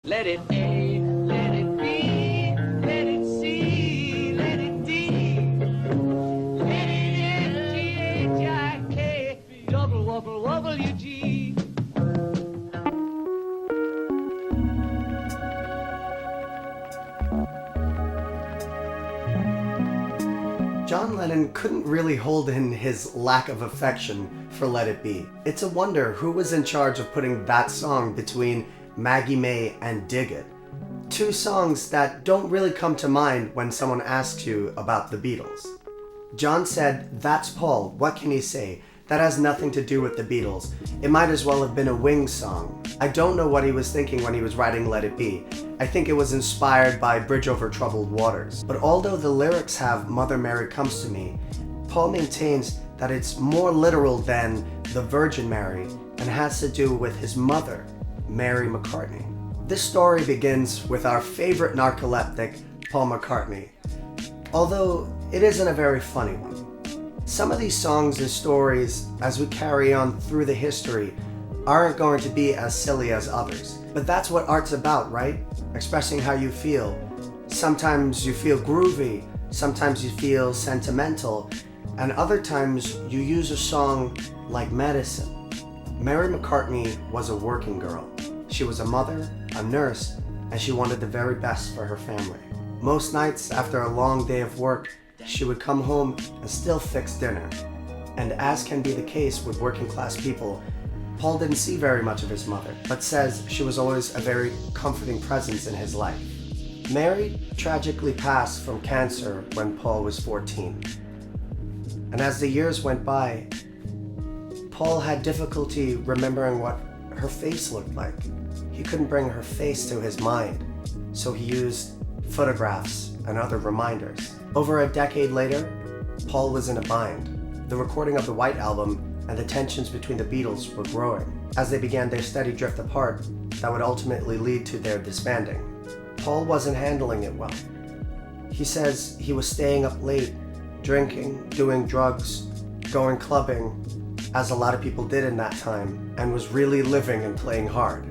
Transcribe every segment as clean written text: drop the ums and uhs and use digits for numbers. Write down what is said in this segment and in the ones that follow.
Let it A, let it B, let it C, let it D, let it F, G, H, I, K, double wubble, wubble, U, G. John Lennon couldn't really hold in his lack of affection for Let It Be. It's a wonder who was in charge of putting that song between Maggie May and Dig It. Two songs that don't really come to mind when someone asks you about the Beatles. John said, "That's Paul, what can he say? That has nothing to do with the Beatles. It might as well have been a Wings song." I don't know what he was thinking when he was writing Let It Be. I think it was inspired by Bridge Over Troubled Waters. But although the lyrics have Mother Mary Comes to Me, Paul maintains that it's more literal than the Virgin Mary and has to do with his mother, Mary McCartney. This story begins with our favorite narcoleptic, Paul McCartney, although it isn't a very funny one. Some of these songs and stories, as we carry on through the history, aren't going to be as silly as others. But that's what art's about, right? Expressing how you feel. Sometimes you feel groovy, sometimes you feel sentimental, and other times you use a song like medicine. Mary McCartney was a working girl. She was a mother, a nurse, and she wanted the very best for her family. Most nights after a long day of work, she would come home and still fix dinner. And as can be the case with working class people, Paul didn't see very much of his mother, but says she was always a very comforting presence in his life. Mary tragically passed from cancer when Paul was 14. And as the years went by, Paul had difficulty remembering what her face looked like. He couldn't bring her face to his mind, so he used photographs and other reminders. Over a decade later, Paul was in a bind. The recording of the White Album and the tensions between the Beatles were growing as they began their steady drift apart that would ultimately lead to their disbanding. Paul wasn't handling it well. He says he was staying up late, drinking, doing drugs, going clubbing, as a lot of people did in that time, and was really living and playing hard.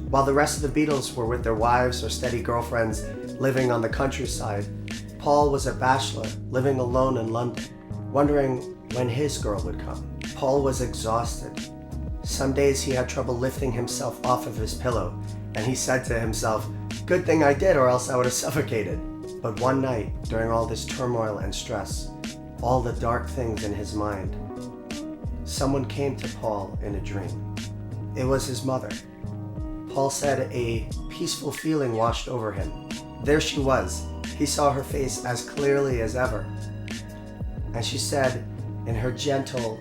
While the rest of the Beatles were with their wives or steady girlfriends living on the countryside, Paul was a bachelor living alone in London, wondering when his girl would come. Paul was exhausted. Some days he had trouble lifting himself off of his pillow, and he said to himself, "Good thing I did, or else I would have suffocated." But one night, during all this turmoil and stress, all the dark things in his mind, someone came to Paul in a dream. It was his mother. Paul said a peaceful feeling washed over him. There she was. He saw her face as clearly as ever. And she said in her gentle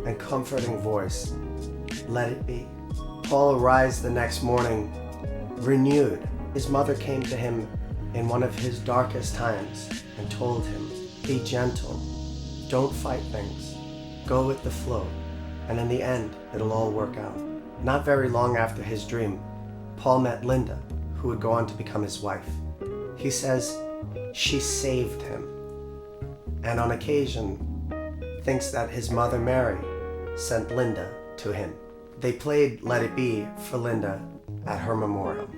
and comforting voice, "Let it be." Paul arose the next morning, renewed. His mother came to him in one of his darkest times and told him, "Be gentle. Don't fight things. Go with the flow. And in the end, it'll all work out." Not very long after his dream, Paul met Linda, who would go on to become his wife. He says she saved him, and on occasion thinks that his mother Mary sent Linda to him. They played Let It Be for Linda at her memorial.